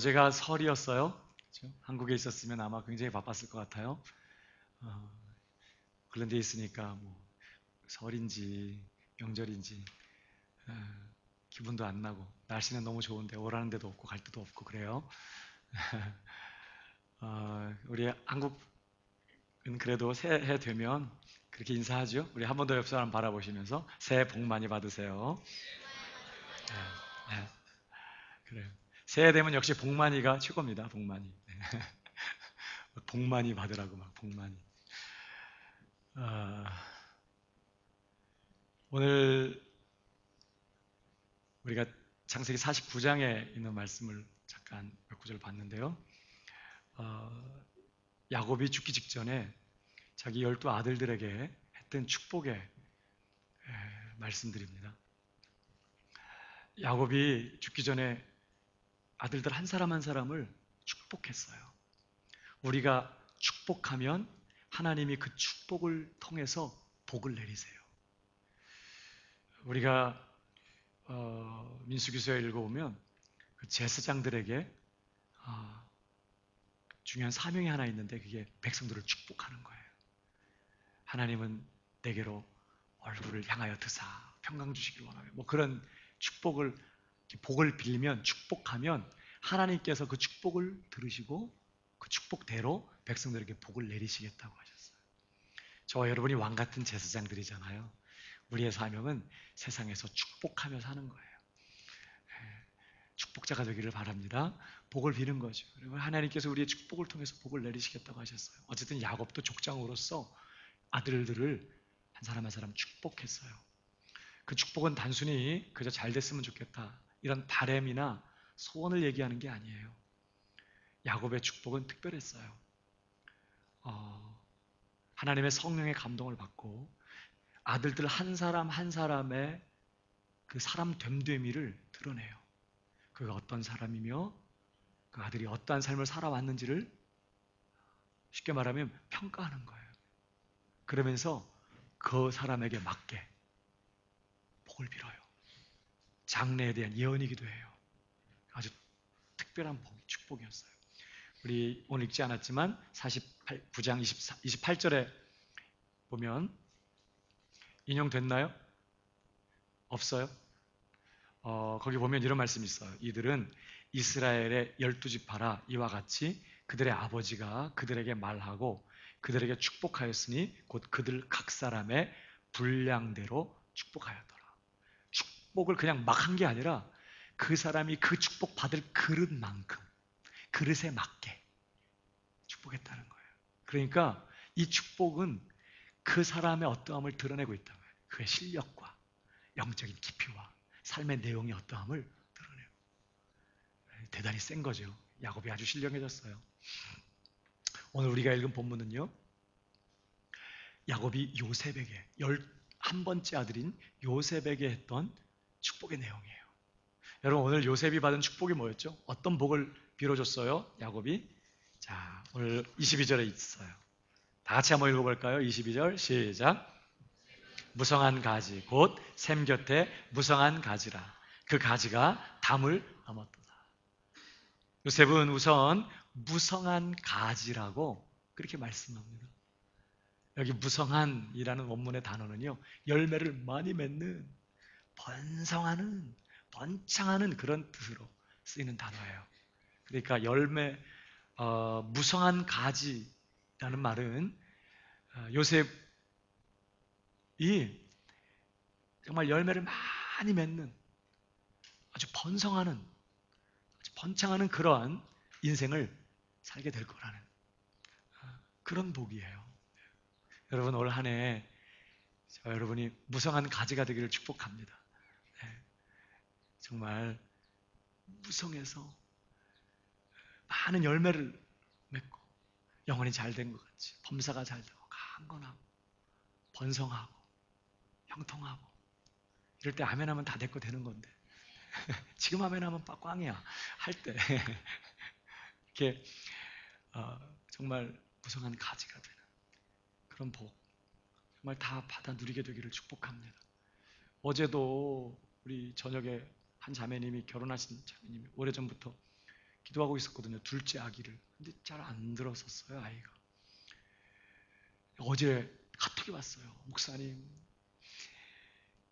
어제가 설이었어요. 그렇죠? 한국에 있었으면 아마 굉장히 바빴을 것 같아요. 어, 그런데 있으니까 뭐 설인지 명절인지 기분도 안 나고 날씨는 너무 좋은데 오라는 데도 없고 갈 데도 없고 그래요. 우리 한국은 그래도 새해 되면 그렇게 인사하죠. 우리 한 번 더 옆 사람 바라보시면서 새해 복 많이 받으세요. 네, 네, 그래요. 새해 되면 역시 복 많이가 최고입니다. 복 많이. 복 많이 받으라고 막 복 많이. 아, 오늘 우리가 창세기 49장에 있는 말씀을 잠깐 몇 구절 봤는데요. 어, 야곱이 죽기 직전에 자기 12아들들에게 했던 축복의 말씀드립니다. 야곱이 죽기 전에 아들들 한 사람 한 사람을 축복했어요. 우리가 축복하면 하나님이 그 축복을 통해서 복을 내리세요. 우리가 민수기서에 읽어보면 그 제사장들에게 중요한 사명이 하나 있는데 그게 백성들을 축복하는 거예요. 하나님은 내게로 얼굴을 향하여 드사 평강 주시길 원하며 뭐 그런 축복을 복을 빌면 축복하면 하나님께서 그 축복을 들으시고 그 축복대로 백성들에게 복을 내리시겠다고 하셨어요. 저와 여러분이 왕 같은 제사장들이잖아요. 우리의 사명은 세상에서 축복하며 사는 거예요. 축복자가 되기를 바랍니다. 복을 비는 거죠. 그리고 하나님께서 우리의 축복을 통해서 복을 내리시겠다고 하셨어요. 어쨌든 야곱도 족장으로서 아들들을 한 사람 한 사람 축복했어요. 그 축복은 단순히 그저 잘 됐으면 좋겠다 이런 바램이나 소원을 얘기하는 게 아니에요. 야곱의 축복은 특별했어요. 하나님의 성령의 감동을 받고 아들들 한 사람 한 사람의 그 사람 됨됨이를 드러내요. 그가 어떤 사람이며 그 아들이 어떠한 삶을 살아왔는지를 쉽게 말하면 평가하는 거예요. 그러면서 그 사람에게 맞게 복을 빌어요. 장래에 대한 예언이기도 해요. 아주 특별한 축복이었어요. 우리 오늘 읽지 않았지만 49장 28절에 보면 인용됐나요? 없어요? 거기 보면 이런 말씀이 있어요. 이들은 이스라엘의 12지파라 이와 같이 그들의 아버지가 그들에게 말하고 그들에게 축복하였으니 곧 그들 각 사람의 분량대로 축복하였더라. 축복을 그냥 막 한 게 아니라 그 사람이 그 축복 받을 그릇만큼 그릇에 맞게 축복했다는 거예요. 그러니까 이 축복은 그 사람의 어떠함을 드러내고 있다는 거예요. 그의 실력과 영적인 깊이와 삶의 내용이 어떠함을 드러내요. 대단히 센 거죠. 야곱이 아주 신령해졌어요. 오늘 우리가 읽은 본문은요. 야곱이 요셉에게 11번째 아들인 요셉에게 했던 축복의 내용이에요. 여러분 오늘 요셉이 받은 축복이 뭐였죠? 어떤 복을 빌어줬어요? 야곱이? 자, 오늘 22절에 있어요. 다 같이 한번 읽어볼까요? 22절 시작. 무성한 가지 곧 샘 곁에 무성한 가지라. 그 가지가 담을 넘었도다. 요셉은 우선 무성한 가지라고 그렇게 말씀합니다. 여기 무성한이라는 원문의 단어는요. 열매를 많이 맺는 번성하는 번창하는 그런 뜻으로 쓰이는 단어예요. 그러니까 무성한 가지라는 말은 요셉이 정말 열매를 많이 맺는 아주 번성하는 아주 번창하는 그러한 인생을 살게 될 거라는 그런 복이에요. 여러분 올 한 해 여러분이 무성한 가지가 되기를 축복합니다. 네, 정말 무성해서 많은 열매를 맺고 영혼이 잘 된 것 같이 범사가 잘 되고 강건하고 번성하고 형통하고 이럴 때 아멘하면 다 됐고 되는 건데 지금 아멘하면 꽝이야 할 때 이렇게 정말 무성한 가지가 되는 그런 복 정말 다 받아 누리게 되기를 축복합니다. 어제도 우리 저녁에 한 자매님이 결혼하신 자매님이 오래전부터 기도하고 있었거든요. 둘째 아기를. 근데 잘 안 들었었어요, 아이가. 어제 카톡이 왔어요. 목사님,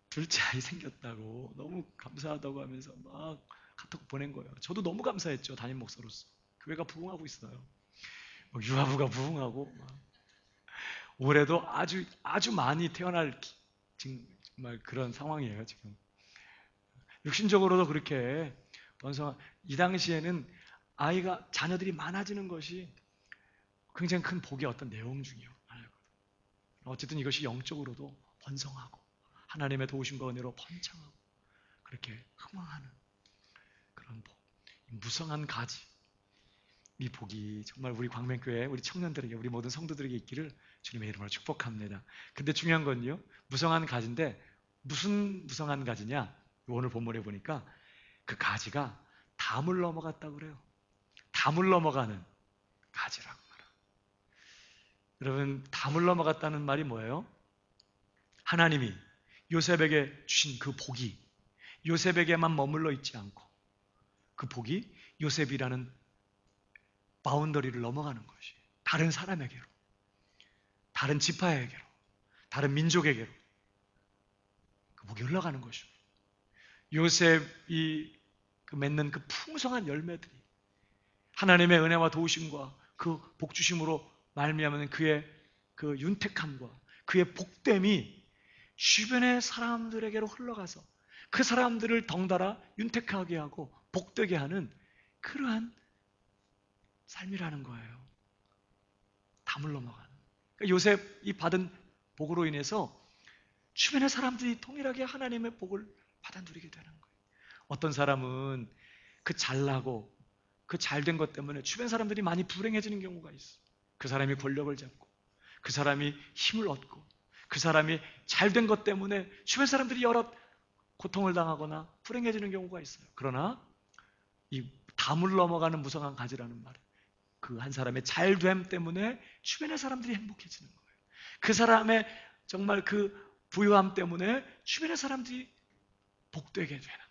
둘째 아이 생겼다고 너무 감사하다고 하면서 막 카톡 보낸 거예요. 저도 너무 감사했죠. 담임 목사로서. 교회가 부흥하고 있어요. 유아부가 부흥하고 올해도 아주 많이 태어날 정말 그런 상황이에요, 지금. 육신적으로도 그렇게 이 당시에는 자녀들이 많아지는 것이 굉장히 큰 복의 어떤 내용 중이에요. 어쨌든 이것이 영적으로도 번성하고 하나님의 도우심과 은혜로 번창하고 그렇게 흥황하는 그런 복, 무성한 가지. 이 복이 정말 우리 광명교회, 우리 청년들에게, 우리 모든 성도들에게 있기를 주님의 이름으로 축복합니다. 근데 중요한 건요, 무성한 가지인데 무슨 무성한 가지냐? 오늘 본문에 보니까 그 가지가 담을 넘어갔다고 그래요. 담을 넘어가는 가지라고 말해요. 여러분, 담을 넘어갔다는 말이 뭐예요? 하나님이 요셉에게 주신 그 복이 요셉에게만 머물러 있지 않고 그 복이 요셉이라는 바운더리를 넘어가는 것이 다른 사람에게로, 다른 지파에게로, 다른 민족에게로 그 복이 흘러가는 것입니다. 요셉이 맺는 그 풍성한 열매들이 하나님의 은혜와 도우심과 그 복주심으로 말미암은 그의 그 윤택함과 그의 복됨이 주변의 사람들에게로 흘러가서 그 사람들을 덩달아 윤택하게 하고 복되게 하는 그러한 삶이라는 거예요. 담을 넘어가는. 그러니까 요셉이 받은 복으로 인해서 주변의 사람들이 동일하게 하나님의 복을 받아 누리게 되는 거예요. 어떤 사람은 그 잘나고 그 잘된 것 때문에 주변 사람들이 많이 불행해지는 경우가 있어요. 그 사람이 권력을 잡고 그 사람이 힘을 얻고 그 사람이 잘된 것 때문에 주변 사람들이 여러 고통을 당하거나 불행해지는 경우가 있어요. 그러나 이 담을 넘어가는 무성한 가지라는 말은 그 한 사람의 잘됨 때문에 주변의 사람들이 행복해지는 거예요. 그 사람의 정말 그 부유함 때문에 주변의 사람들이 복되게 되는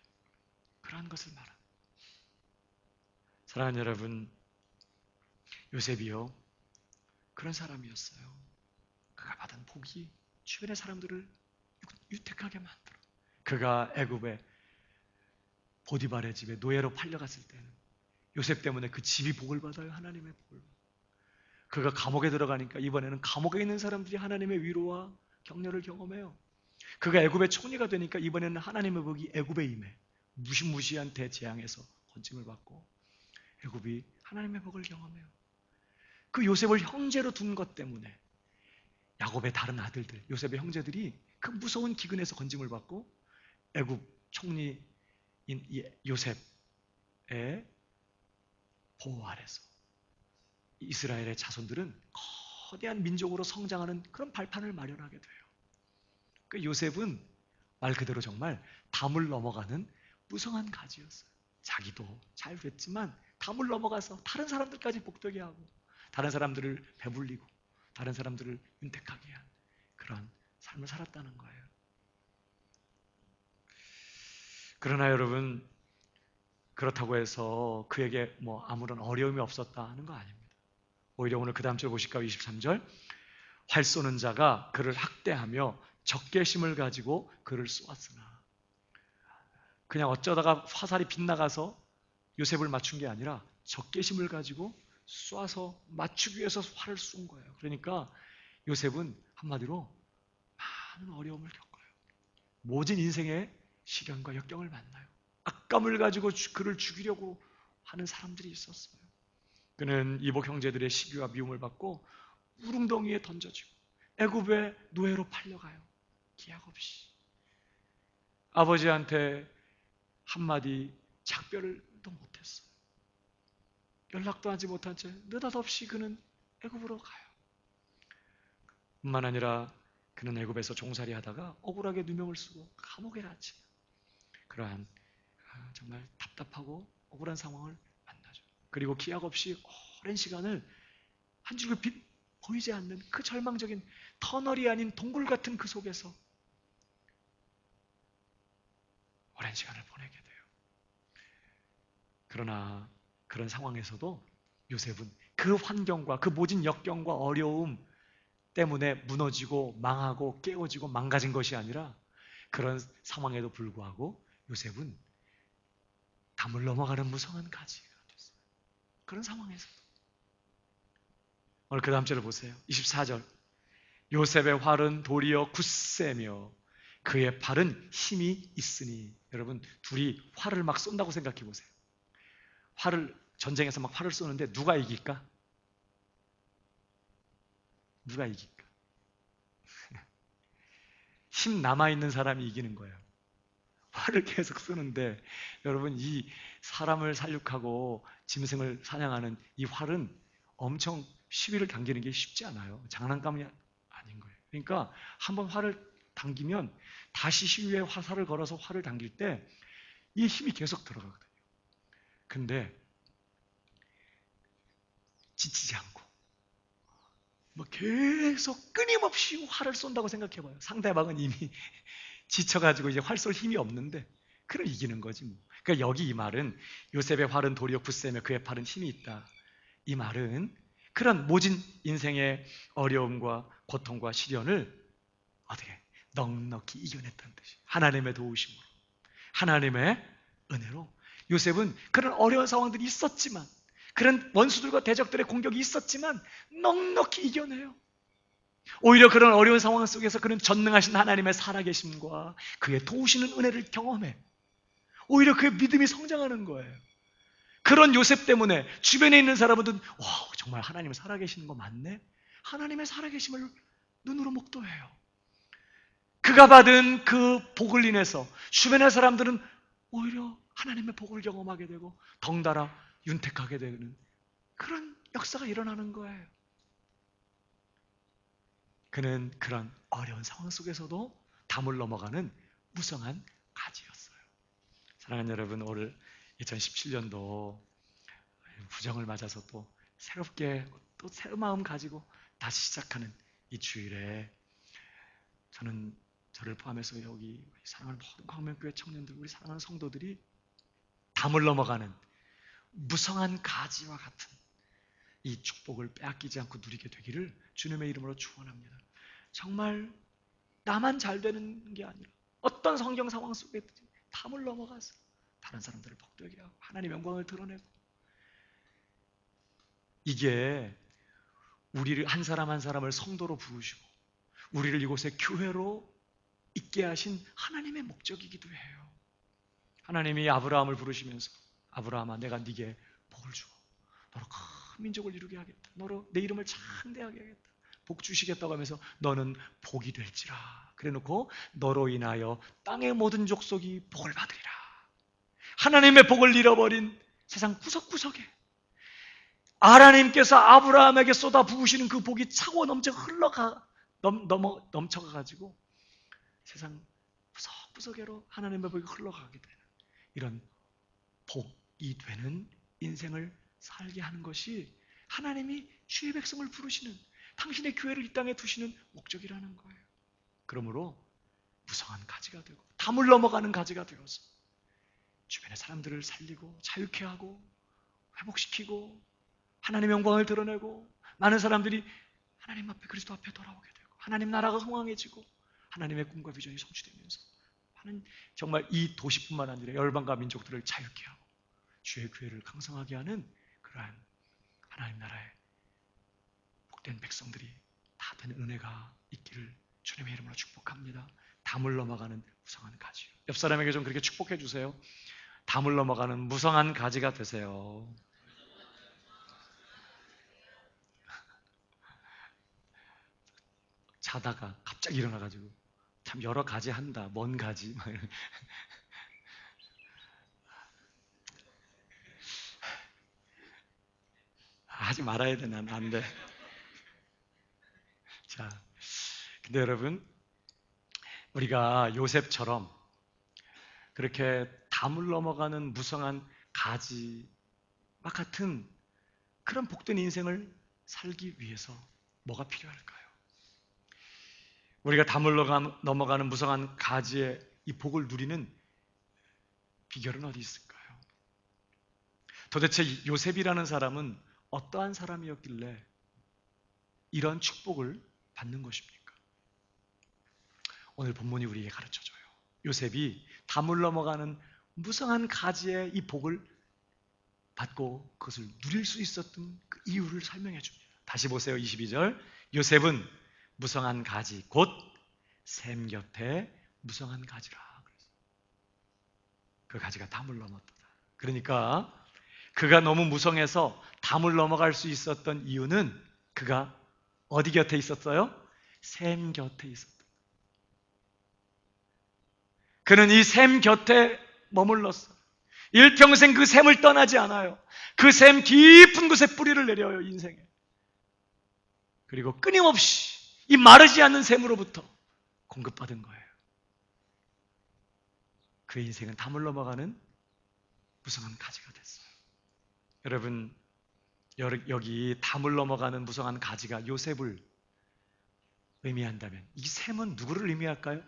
그러한 것을 말합니다. 사랑하는 여러분, 요셉이요 그런 사람이었어요. 그가 받은 복이 주변의 사람들을 유택하게 만들어. 그가 애굽의 보디발의 집에 노예로 팔려갔을 때는 요셉 때문에 그 집이 복을 받아요. 하나님의 복을. 그가 감옥에 들어가니까 이번에는 감옥에 있는 사람들이 하나님의 위로와 격려를 경험해요. 그가 애굽의 총리가 되니까 이번에는 하나님의 복이 애굽에 임해 무시무시한 대재앙에서 건짐을 받고 애굽이 하나님의 복을 경험해요. 그 요셉을 형제로 둔 것 때문에 야곱의 다른 아들들, 요셉의 형제들이 그 무서운 기근에서 건짐을 받고 애굽 총리인 요셉의 보호 아래서 이스라엘의 자손들은 거대한 민족으로 성장하는 그런 발판을 마련하게 돼요. 그 요셉은 말 그대로 정말 담을 넘어가는 무성한 가지였어요. 자기도 잘 됐지만 담을 넘어가서 다른 사람들까지 복되게 하고 다른 사람들을 배불리고 다른 사람들을 윤택하게 한 그런 삶을 살았다는 거예요. 그러나 여러분, 그렇다고 해서 그에게 아무런 어려움이 없었다 하는 거 아닙니다. 오히려 오늘 그 다음 절 보실까요? 23절. 활 쏘는 자가 그를 학대하며 적개심을 가지고 그를 쏘았으나. 그냥 어쩌다가 화살이 빗나가서 요셉을 맞춘 게 아니라 적개심을 가지고 쏴서 맞추기 위해서 활을 쏜 거예요. 그러니까 요셉은 한마디로 많은 어려움을 겪어요. 모진 인생의 시련과 역경을 만나요. 악감을 가지고 그를 죽이려고 하는 사람들이 있었어요. 그는 이복 형제들의 시기와 미움을 받고 우릉덩이에 던져지고 애굽의 노예로 팔려가요. 기약 없이. 아버지한테 한마디 작별도 못했어요. 연락도 하지 못한 채 느닷없이 그는 애굽으로 가요. 뿐만 아니라 그는 애굽에서 종살이 하다가 억울하게 누명을 쓰고 감옥에 갇힌 그러한 정말 답답하고 억울한 상황을 만나죠. 그리고 기약 없이 오랜 시간을 한 줄기 빛 보이지 않는 그 절망적인 터널이 아닌 동굴 같은 그 속에서 오랜 시간을 보내게 돼요. 그러나 그런 상황에서도 요셉은 그 환경과 그 모진 역경과 어려움 때문에 무너지고 망하고 깨어지고 망가진 것이 아니라 그런 상황에도 불구하고 요셉은 담을 넘어가는 무성한 가지가 됐어요. 그런 상황에서 오늘 그 다음 절을 보세요. 24절. 요셉의 활은 도리어 굳세며 그의 팔은 힘이 있으니. 여러분, 둘이 활을 막 쏜다고 생각해 보세요. 전쟁에서 막 활을 쏘는데 누가 이길까? 누가 이길까? 힘 남아있는 사람이 이기는 거예요. 활을 계속 쏘는데 여러분, 이 사람을 살육하고 짐승을 사냥하는 이 활은 엄청 시위를 당기는 게 쉽지 않아요. 장난감이 아닌 거예요. 그러니까 한번 활을 당기면 다시 시위에 화살을 걸어서 활을 당길 때 이 힘이 계속 들어가거든요. 근데 지치지 않고 뭐 계속 끊임없이 활을 쏜다고 생각해봐요. 상대방은 이미 지쳐가지고 이제 활 쏠 힘이 없는데 그럼 이기는 거지 뭐. 그러니까 여기 이 말은 요셉의 활은 도리어 굳세며 그의 팔은 힘이 있다. 이 말은 그런 모진 인생의 어려움과 고통과 시련을 어떻게 넉넉히 이겨냈다는 뜻이. 하나님의 도우심으로, 하나님의 은혜로 요셉은 그런 어려운 상황들이 있었지만, 그런 원수들과 대적들의 공격이 있었지만 넉넉히 이겨내요. 오히려 그런 어려운 상황 속에서 그런 전능하신 하나님의 살아계심과 그의 도우시는 은혜를 경험해. 오히려 그의 믿음이 성장하는 거예요. 그런 요셉 때문에 주변에 있는 사람들은 와, 정말 하나님 살아계시는 거 맞네? 하나님의 살아계심을 눈으로 목도해요. 그가 받은 그 복을 인해서 주변의 사람들은 오히려 하나님의 복을 경험하게 되고 덩달아 윤택하게 되는 그런 역사가 일어나는 거예요. 그는 그런 어려운 상황 속에서도 담을 넘어가는 무성한 가지였어요. 사랑하는 여러분, 올 2017년도 부정을 맞아서 또 새롭게 또 새로운 마음 가지고 다시 시작하는 이 주일에 저는 저를 포함해서 여기 사랑하는 모든 광명교회 청년들, 우리 사랑하는 성도들이 담을 넘어가는 무성한 가지와 같은 이 축복을 빼앗기지 않고 누리게 되기를 주님의 이름으로 축원합니다. 정말 나만 잘 되는 게 아니라 어떤 성경 상황 속에 담을 넘어가서 다른 사람들을 복되게 하고 하나님의 영광을 드러내고, 이게 우리를 한 사람 한 사람을 성도로 부르시고 우리를 이곳에 교회로 있게 하신 하나님의 목적이기도 해요. 하나님이 아브라함을 부르시면서 아브라함아, 내가 네게 복을 주고 너로 큰 민족을 이루게 하겠다. 너로 내 이름을 창대하게 하겠다. 복 주시겠다고 하면서 너는 복이 될지라. 그래놓고 너로 인하여 땅의 모든 족속이 복을 받으리라. 하나님의 복을 잃어버린 세상 구석구석에 하나님께서 아브라함에게 쏟아 부으시는 그 복이 차고 넘쳐 넘쳐가가지고 세상 구석구석으로 하나님의 복이 흘러가게 되는 이런 복이 되는 인생을 살게 하는 것이 하나님이 주의 백성을 부르시는, 당신의 교회를 이 땅에 두시는 목적이라는 거예요. 그러므로 무성한 가지가 되고 담을 넘어가는 가지가 되어서 주변의 사람들을 살리고 자유케 하고 회복시키고 하나님의 영광을 드러내고 많은 사람들이 하나님 앞에, 그리스도 앞에 돌아오게 되고 하나님 나라가 흥왕해지고 하나님의 꿈과 비전이 성취되면서 하는, 정말 이 도시뿐만 아니라 열방과 민족들을 자유케 하고 주의 교회를 강성하게 하는 그러한 하나님 나라의 복된 백성들이 다 되는 은혜가 있기를 주님의 이름으로 축복합니다. 담을 넘어가는 무성한 가지. 옆 사람에게 좀 그렇게 축복해 주세요. 담을 넘어가는 무성한 가지가 되세요. 자다가 갑자기 일어나가지고 참 여러 가지 한다. 먼 가지. 하지 말아야 돼. 난 안 돼. 자, 근데 여러분, 우리가 요셉처럼 그렇게 담을 넘어가는 무성한 가지와 같은 그런 복된 인생을 살기 위해서 뭐가 필요할까요? 우리가 담을 넘어가는 무성한 가지의 이 복을 누리는 비결은 어디 있을까요? 도대체 요셉이라는 사람은 어떠한 사람이었길래 이런 축복을 받는 것입니까? 오늘 본문이 우리에게 가르쳐줘요. 요셉이 담을 넘어가는 무성한 가지의 이 복을 받고 그것을 누릴 수 있었던 그 이유를 설명해 줍니다. 다시 보세요. 22절. 요셉은 무성한 가지 곧 샘 곁에 무성한 가지라. 그 가지가 담을 넘었다. 그러니까 그가 너무 무성해서 담을 넘어갈 수 있었던 이유는 그가 어디 곁에 있었어요? 샘 곁에 있었다. 그는 이 샘 곁에 머물렀어. 일평생 그 샘을 떠나지 않아요. 그 샘 깊은 곳에 뿌리를 내려요, 인생에. 그리고 끊임없이 이 마르지 않는 샘으로부터 공급받은 거예요. 그의 인생은 담을 넘어가는 무성한 가지가 됐어요. 여러분, 여기 담을 넘어가는 무성한 가지가 요셉을 의미한다면 이 샘은 누구를 의미할까요?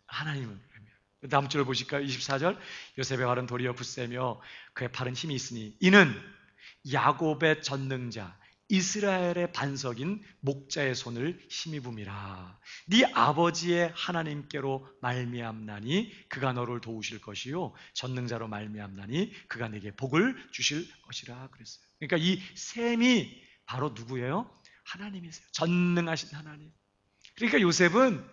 하나님을 의미해요. 다음 줄을 보실까요? 24절. 요셉의 발은 도리어 굳세며 그의 팔은 힘이 있으니 이는 야곱의 전능자 이스라엘의 반석인 목자의 손을 힘입음이라. 네 아버지의 하나님께로 말미암나니 그가 너를 도우실 것이요 전능자로 말미암나니 그가 네게 복을 주실 것이라 그랬어요. 그러니까 이 셈이 바로 누구예요? 하나님이세요. 전능하신 하나님. 그러니까 요셉은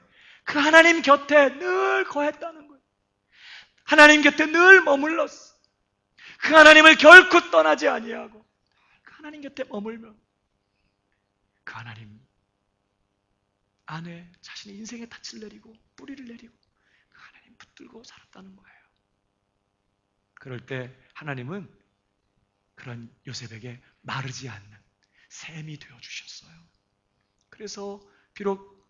그 하나님 곁에 늘 거했다는 거예요. 하나님 곁에 늘 머물렀어. 그 하나님을 결코 떠나지 아니하고 그 하나님 곁에 머물며 그 하나님 안에 자신의 인생의 닻을 내리고 뿌리를 내리고 그 하나님 붙들고 살았다는 거예요. 그럴 때 하나님은 그런 요셉에게 마르지 않는 샘이 되어주셨어요. 그래서 비록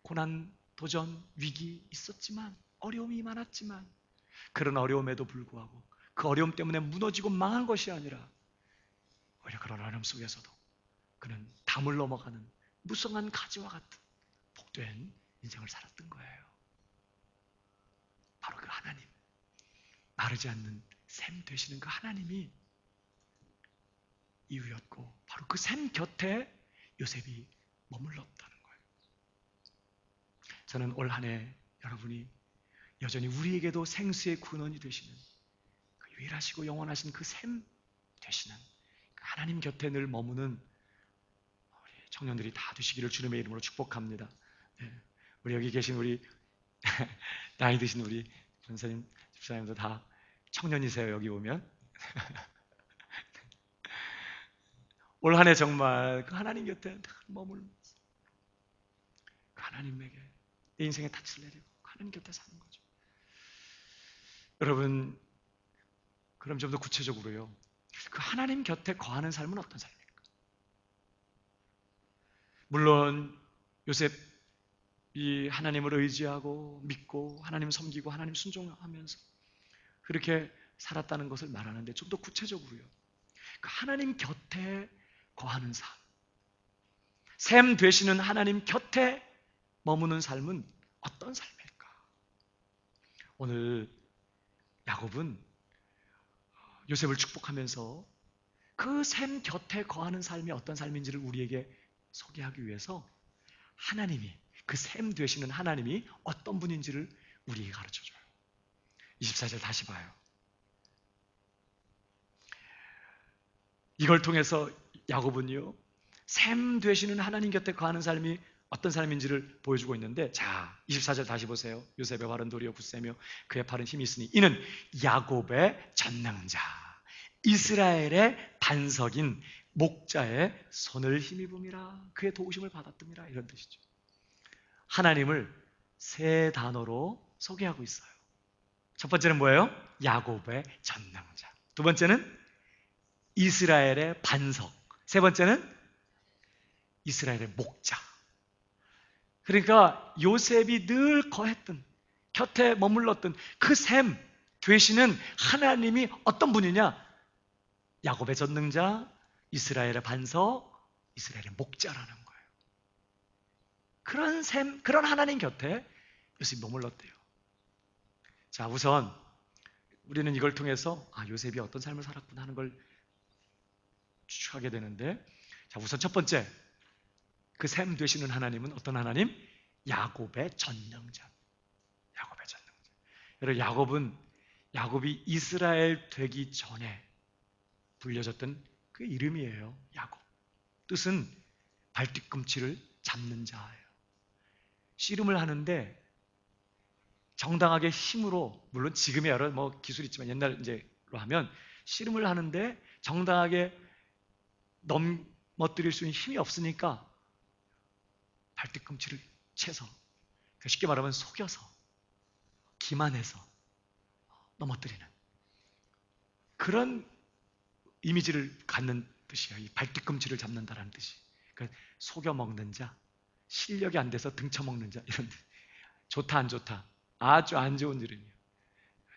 고난, 도전, 위기 있었지만 어려움이 많았지만 그런 어려움에도 불구하고 그 어려움 때문에 무너지고 망한 것이 아니라 오히려 그런 어려움 속에서도 그는 담을 넘어가는 무성한 가지와 같은 복된 인생을 살았던 거예요. 바로 그 하나님, 마르지 않는 샘 되시는 그 하나님이 이유였고 바로 그 샘 곁에 요셉이 머물렀다는 거예요. 저는 올 한 해 여러분이 여전히 우리에게도 생수의 근원이 되시는 그 유일하시고 영원하신 그 샘 되시는 그 하나님 곁에 늘 머무는 우리 청년들이 다 되시기를 주님의 이름으로 축복합니다. 네. 우리 여기 계신 우리 나이 드신 우리 전사님, 집사님도 다 청년이세요. 여기 오면 올 한 해 정말 그 하나님 곁에 머물면서 그 하나님에게 내 인생의 닻을 내리고 그 하나님 곁에 사는 거죠. 여러분, 그럼 좀 더 구체적으로요. 그 하나님 곁에 거하는 삶은 어떤 삶입니까? 물론 요셉이 하나님을 의지하고 믿고 하나님 섬기고 하나님 순종하면서 그렇게 살았다는 것을 말하는데 좀 더 구체적으로요. 그 하나님 곁에 거하는 삶, 샘 되시는 하나님 곁에 머무는 삶은 어떤 삶일까? 오늘 야곱은 요셉을 축복하면서 그 샘 곁에 거하는 삶이 어떤 삶인지를 우리에게 소개하기 위해서 하나님이, 그 샘 되시는 하나님이 어떤 분인지를 우리에게 가르쳐줘요. 24절 다시 봐요. 이걸 통해서 야곱은요, 샘 되시는 하나님 곁에 거하는 삶이 어떤 삶인지를 보여주고 있는데, 자, 24절 다시 보세요. 요셉의 발은 도리어 굳세며 그의 팔은 힘이 있으니 이는 야곱의 전능자 이스라엘의 반석인 목자의 손을 힘입음이라. 그의 도우심을 받았음이라. 이런 뜻이죠. 하나님을 세 단어로 소개하고 있어요. 첫 번째는 뭐예요? 야곱의 전능자. 두 번째는 이스라엘의 반석. 세 번째는 이스라엘의 목자. 그러니까 요셉이 늘 거했던, 곁에 머물렀던 그 샘 되시는 하나님이 어떤 분이냐? 야곱의 전능자, 이스라엘의 반석, 이스라엘의 목자라는 거예요. 그런 샘, 그런 하나님 곁에 요셉이 머물렀대요. 자, 우선 우리는 이걸 통해서 요셉이 어떤 삶을 살았구나 하는 걸 추측하게 되는데, 자, 우선 첫 번째, 그 셈 되시는 하나님은 어떤 하나님? 야곱의 전능자. 야곱의 전능자. 여러분, 야곱이 이스라엘 되기 전에 불려졌던 그 이름이에요. 야곱. 뜻은 발뒤꿈치를 잡는 자예요. 씨름을 하는데 정당하게 힘으로, 물론 지금의 여러 기술이 있지만 옛날로 하면 씨름을 하는데 정당하게 넘어뜨릴 수 있는 힘이 없으니까 발뒤꿈치를 채서, 쉽게 말하면 속여서, 기만해서 넘어뜨리는 그런 이미지를 갖는 뜻이에요. 이 발뒤꿈치를 잡는다라는 뜻이. 그러니까 속여 먹는 자, 실력이 안 돼서 등쳐먹는 자, 이런 뜻. 좋다 안 좋다, 아주 안 좋은 이름이에요.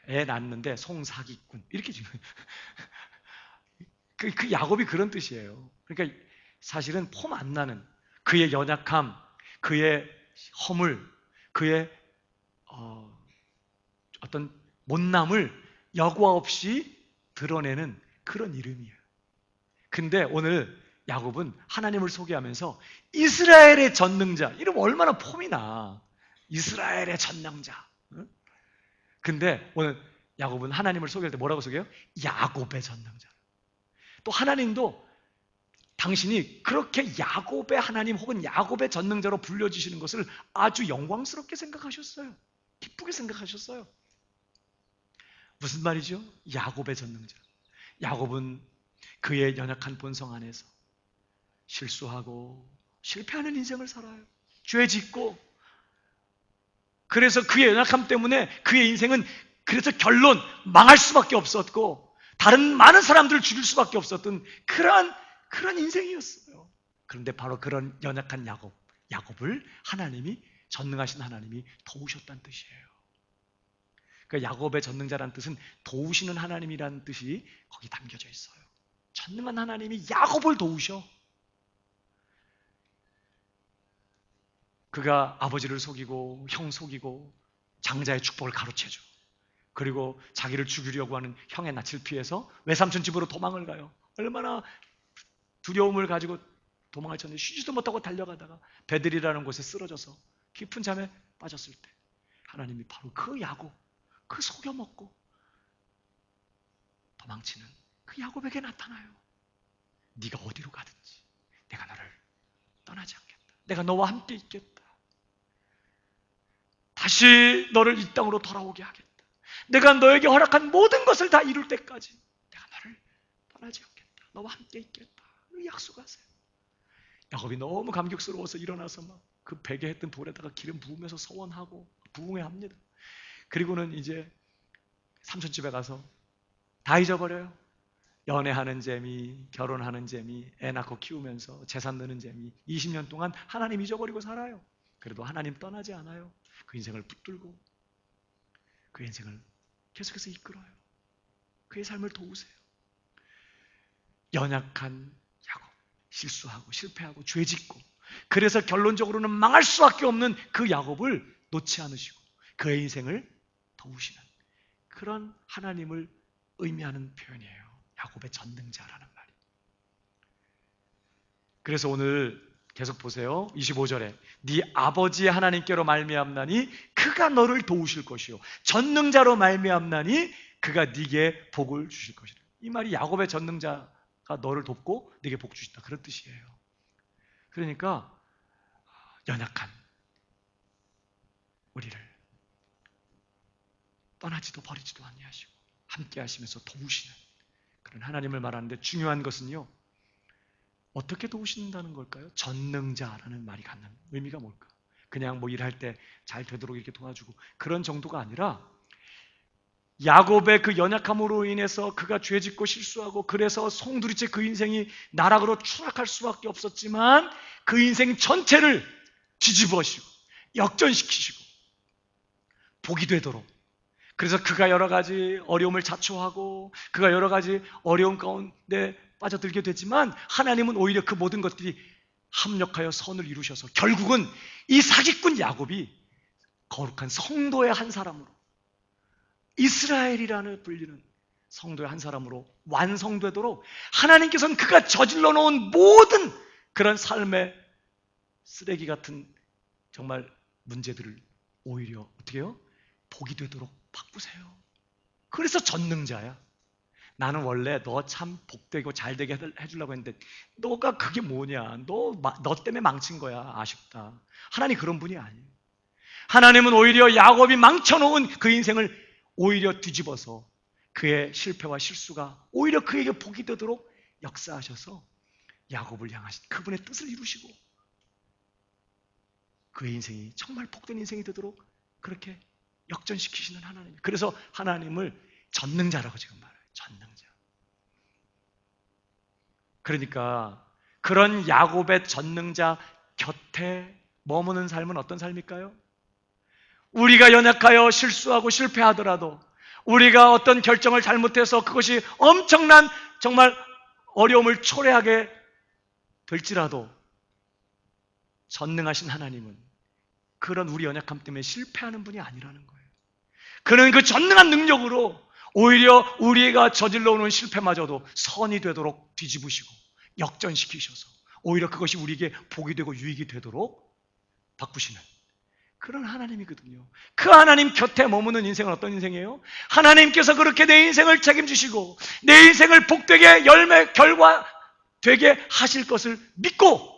애 낳는데 송사기꾼, 이렇게 지금 그 야곱이 그런 뜻이에요. 그러니까 사실은 폼 안 나는 그의 연약함, 그의 허물, 그의 어떤 못남을 여과 없이 드러내는 그런 이름이에요. 근데 오늘 야곱은 하나님을 소개하면서 이스라엘의 전능자, 이름 얼마나 폼이 나. 이스라엘의 전능자. 근데 오늘 야곱은 하나님을 소개할 때 뭐라고 소개해요? 야곱의 전능자. 또 하나님도 당신이 그렇게 야곱의 하나님 혹은 야곱의 전능자로 불려주시는 것을 아주 영광스럽게 생각하셨어요. 기쁘게 생각하셨어요. 무슨 말이죠? 야곱의 전능자. 야곱은 그의 연약한 본성 안에서 실수하고 실패하는 인생을 살아요. 죄 짓고. 그래서 그의 연약함 때문에 그의 인생은 그래서 결론 망할 수밖에 없었고 다른 많은 사람들을 죽일 수밖에 없었던 그런 인생이었어요. 그런데 바로 그런 연약한 야곱을 하나님이, 전능하신 하나님이 도우셨다는 뜻이에요. 그러니까 야곱의 전능자라는 뜻은 도우시는 하나님이라는 뜻이 거기 담겨져 있어요. 전능한 하나님이 야곱을 도우셔. 그가 아버지를 속이고 형 속이고 장자의 축복을 가로채죠. 그리고 자기를 죽이려고 하는 형의 낯을 피해서 외삼촌 집으로 도망을 가요. 얼마나 두려움을 가지고 도망을 쳤는데 쉬지도 못하고 달려가다가 베들이라는 곳에 쓰러져서 깊은 잠에 빠졌을 때 하나님이 바로 그 야곱, 그 속여먹고 도망치는 그 야곱에게 나타나요. 네가 어디로 가든지 내가 너를 떠나지 않겠다. 내가 너와 함께 있겠다. 다시 너를 이 땅으로 돌아오게 하겠다. 내가 너에게 허락한 모든 것을 다 이룰 때까지 내가 너를 떠나지 않겠다. 너와 함께 있겠다. 약속하세요. 야곱이 너무 감격스러워서 일어나서 막 그 베개 했던 돌에다가 기름 부으면서 서원하고 부흥회합니다. 그리고는 이제 삼촌집에 가서 다 잊어버려요. 연애하는 재미, 결혼하는 재미, 애 낳고 키우면서 재산 느는 재미, 20년 동안 하나님 잊어버리고 살아요. 그래도 하나님 떠나지 않아요. 그 인생을 붙들고 그 인생을 계속해서 이끌어요. 그의 삶을 도우세요. 연약한 야곱, 실수하고 실패하고 죄짓고 그래서 결론적으로는 망할 수밖에 없는 그 야곱을 놓지 않으시고 그의 인생을 도우시는 그런 하나님을 의미하는 표현이에요. 야곱의 전능자라는 말이. 그래서 오늘 계속 보세요. 25절에 네 아버지의 하나님께로 말미암나니 그가 너를 도우실 것이요 전능자로 말미암나니 그가 네게 복을 주실 것이라. 이 말이 야곱의 전능자가 너를 돕고 네게 복 주신다, 그런 뜻이에요. 그러니까 연약한 우리를 떠나지도 버리지도 아니하시고 함께 하시면서 도우시는 그런 하나님을 말하는데, 중요한 것은요, 어떻게 도우신다는 걸까요? 전능자라는 말이 갖는 의미가 뭘까? 그냥 일할 때 잘 되도록 이렇게 도와주고 그런 정도가 아니라 야곱의 그 연약함으로 인해서 그가 죄짓고 실수하고 그래서 송두리째 그 인생이 나락으로 추락할 수밖에 없었지만 그 인생 전체를 뒤집어시고 역전시키시고 복이 되도록, 그래서 그가 여러 가지 어려움을 자초하고 그가 여러 가지 어려움 가운데 빠져들게 되지만 하나님은 오히려 그 모든 것들이 합력하여 선을 이루셔서 결국은 이 사기꾼 야곱이 거룩한 성도의 한 사람으로 이스라엘이라는 불리는 성도의 한 사람으로 완성되도록 하나님께서는 그가 저질러 놓은 모든 그런 삶의 쓰레기 같은 정말 문제들을 오히려 어떻게 해요? 복이 되도록 바꾸세요. 그래서 전능자야. 나는 원래 너 참 복되고 잘되게 해주려고 했는데 너가 그게 뭐냐? 너 때문에 망친 거야. 아쉽다. 하나님 그런 분이 아니에요. 하나님은 오히려 야곱이 망쳐놓은 그 인생을 오히려 뒤집어서 그의 실패와 실수가 오히려 그에게 복이 되도록 역사하셔서 야곱을 향하신 그분의 뜻을 이루시고 그의 인생이 정말 복된 인생이 되도록 그렇게 역전시키시는 하나님. 그래서 하나님을 전능자라고 지금 말해요. 전능자. 그러니까 그런 야곱의 전능자 곁에 머무는 삶은 어떤 삶일까요? 우리가 연약하여 실수하고 실패하더라도 우리가 어떤 결정을 잘못해서 그것이 엄청난 정말 어려움을 초래하게 될지라도 전능하신 하나님은 그런 우리 연약함 때문에 실패하는 분이 아니라는 거예요. 그는 그 전능한 능력으로 오히려 우리가 저질러 오는 실패마저도 선이 되도록 뒤집으시고 역전시키셔서 오히려 그것이 우리에게 복이 되고 유익이 되도록 바꾸시는 그런 하나님이거든요. 그 하나님 곁에 머무는 인생은 어떤 인생이에요? 하나님께서 그렇게 내 인생을 책임지시고 내 인생을 복되게 열매 결과 되게 하실 것을 믿고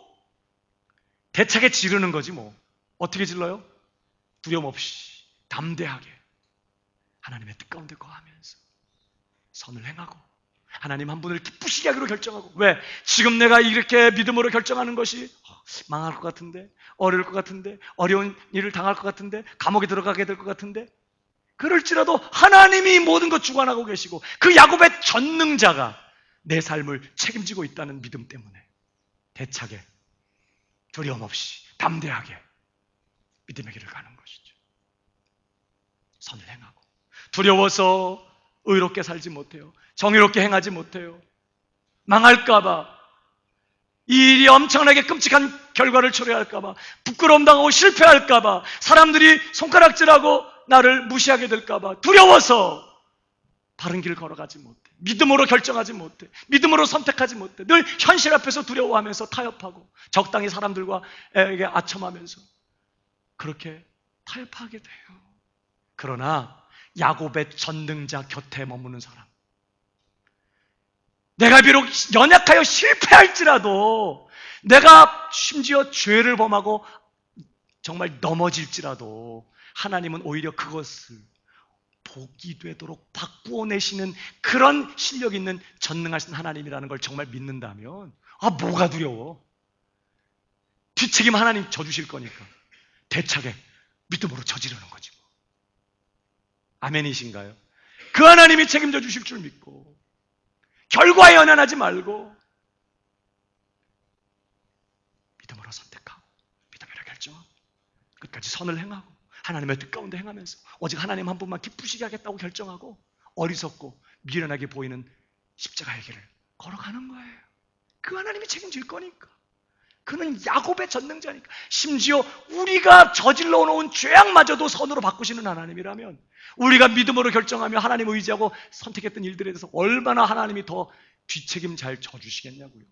대차게 지르는 거지 뭐. 어떻게 질러요? 두려움 없이 담대하게 하나님의 뜻 가운데 거하면서 선을 행하고 하나님 한 분을 기쁘시게 하기로 결정하고. 왜? 지금 내가 이렇게 믿음으로 결정하는 것이 망할 것 같은데, 어려울 것 같은데, 어려운 일을 당할 것 같은데, 감옥에 들어가게 될 것 같은데, 그럴지라도 하나님이 모든 것 주관하고 계시고 그 야곱의 전능자가 내 삶을 책임지고 있다는 믿음 때문에 대차게 두려움 없이 담대하게 믿음의 길을 가는 것이죠. 선을 행하고 두려워서 의롭게 살지 못해요. 정의롭게 행하지 못해요. 망할까봐, 이 일이 엄청나게 끔찍한 결과를 초래할까봐, 부끄러움 당하고 실패할까봐, 사람들이 손가락질하고 나를 무시하게 될까봐 두려워서 바른 길을 걸어가지 못해. 믿음으로 결정하지 못해. 믿음으로 선택하지 못해. 늘 현실 앞에서 두려워하면서 타협하고 적당히 사람들과에게 아첨하면서 그렇게 타협하게 돼요. 그러나 야곱의 전능자 곁에 머무는 사람, 내가 비록 연약하여 실패할지라도, 내가 심지어 죄를 범하고 정말 넘어질지라도 하나님은 오히려 그것을 복이 되도록 바꾸어내시는 그런 실력 있는 전능하신 하나님이라는 걸 정말 믿는다면 뭐가 두려워? 뒷책임 하나님 져주실 거니까 대차게 믿음으로 저지르는 거지 뭐. 아멘이신가요? 그 하나님이 책임져 주실 줄 믿고 결과에 연연하지 말고 믿음으로 선택하고 믿음으로 결정하고 끝까지 선을 행하고 하나님의 뜻 가운데 행하면서 오직 하나님 한 분만 기쁘시게 하겠다고 결정하고 어리석고 미련하게 보이는 십자가의 길을 걸어가는 거예요. 그 하나님이 책임질 거니까. 그는 야곱의 전능자니까. 심지어 우리가 저질러 놓은 죄악마저도 선으로 바꾸시는 하나님이라면 우리가 믿음으로 결정하며 하나님을 의지하고 선택했던 일들에 대해서 얼마나 하나님이 더 뒷책임 잘 져주시겠냐고요.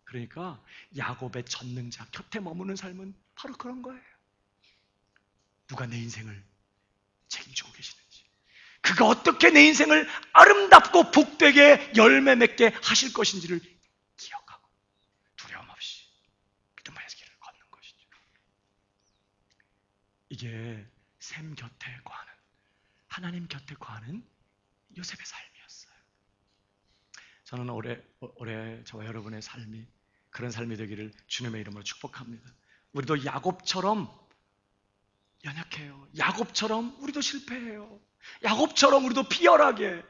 그러니까 야곱의 전능자 곁에 머무는 삶은 바로 그런 거예요. 누가 내 인생을 책임지고 계시는지, 그가 어떻게 내 인생을 아름답고 복되게 열매 맺게 하실 것인지를 기억하고 두려움 없이 믿음의 길을 걷는 것이죠. 이게 샘 곁에 거하는, 하나님 곁에 거하는 요셉의 삶이었어요. 저는 올해 저와 여러분의 삶이 그런 삶이 되기를 주님의 이름으로 축복합니다. 우리도 야곱처럼 연약해요. 야곱처럼 우리도 실패해요. 야곱처럼 우리도 비열하게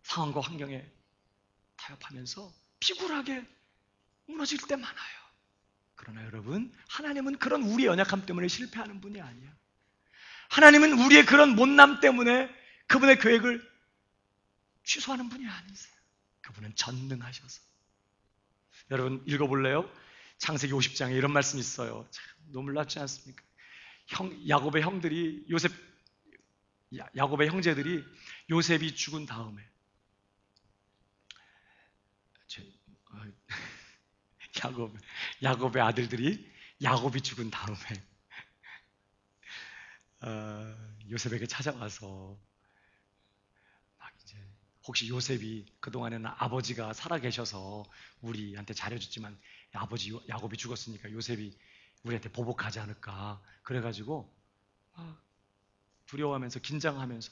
상황과 환경에 타협하면서 비굴하게 무너질 때 많아요. 그러나 여러분, 하나님은 그런 우리의 연약함 때문에 실패하는 분이 아니야. 하나님은 우리의 그런 못남 때문에 그분의 계획을 취소하는 분이 아니세요. 그분은 전능하셔서. 여러분 읽어볼래요? 창세기 50장에 이런 말씀이 있어요. 참 놀랍지 않습니까? 야곱의 형들이 요셉 야곱의 형제들이 요셉이 죽은 다음에 어, 야곱의 아들들이 야곱이 죽은 다음에 요셉에게 찾아와서 막 이제 혹시 요셉이 그동안에는 아버지가 살아계셔서 우리한테 잘해줬지만 아버지 야곱이 죽었으니까 요셉이 우리한테 보복하지 않을까 그래가지고 막 두려워하면서 긴장하면서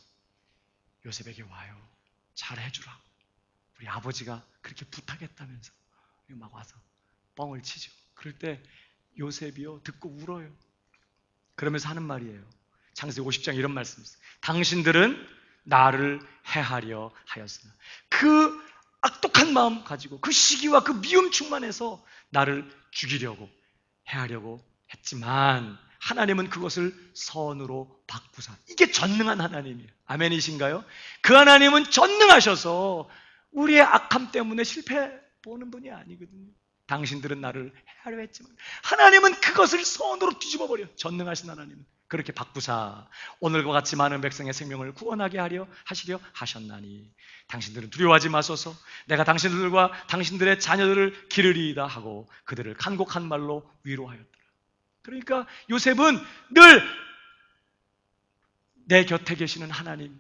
요셉에게 와요. 잘해주라고. 우리 아버지가 그렇게 부탁했다면서 막 와서 뻥을 치죠. 그럴 때 요셉이요 듣고 울어요. 그러면서 하는 말이에요. 창세기 50장 이런 말씀이 있어요. 당신들은 나를 해하려 하였으나 그 악독한 마음 가지고 그 시기와 그 미움 충만해서 나를 죽이려고 해하려고 했지만 하나님은 그것을 선으로 바꾸사. 이게 전능한 하나님이에요. 아멘이신가요? 그 하나님은 전능하셔서 우리의 악함 때문에 실패 보는 분이 아니거든요. 당신들은 나를 해하려 했지만 하나님은 그것을 선으로 뒤집어 버려. 전능하신 하나님은 그렇게 바꾸사 오늘과 같이 많은 백성의 생명을 구원하게 하시려 하셨나니 당신들은 두려워하지 마소서. 내가 당신들과 당신들의 자녀들을 기르리이다 하고 그들을 간곡한 말로 위로하였더라. 그러니까 요셉은 늘 내 곁에 계시는 하나님,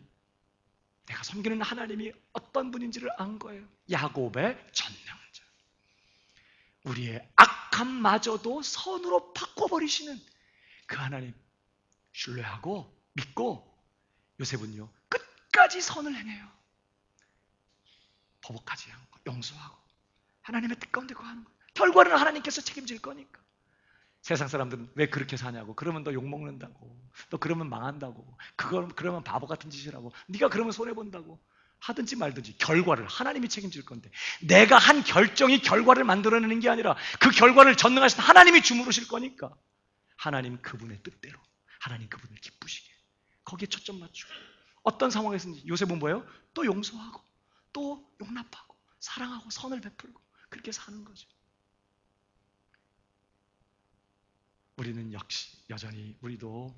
내가 섬기는 하나님이 어떤 분인지를 안 거예요. 야곱의 전능자. 우리의 악함마저도 선으로 바꿔버리시는 그 하나님 신뢰하고 믿고 요셉은요 끝까지 선을 행해요. 보복하지 않고 용서하고 하나님의 뜻 가운데 거하는 거예요. 결과는 하나님께서 책임질 거니까. 세상 사람들은 왜 그렇게 사냐고. 그러면 너 욕먹는다고. 너 그러면 망한다고. 그러면 바보 같은 짓이라고. 네가 그러면 손해본다고. 하든지 말든지 결과를 하나님이 책임질 건데 내가 한 결정이 결과를 만들어내는 게 아니라 그 결과를 전능하신 하나님이 주무르실 거니까 하나님 그분의 뜻대로 하나님 그분을 기쁘시게 거기에 초점 맞추고 어떤 상황에서든지 요셉은 뭐예요? 또 용서하고 또 용납하고 사랑하고 선을 베풀고 그렇게 사는 거죠. 우리는 역시 여전히 우리도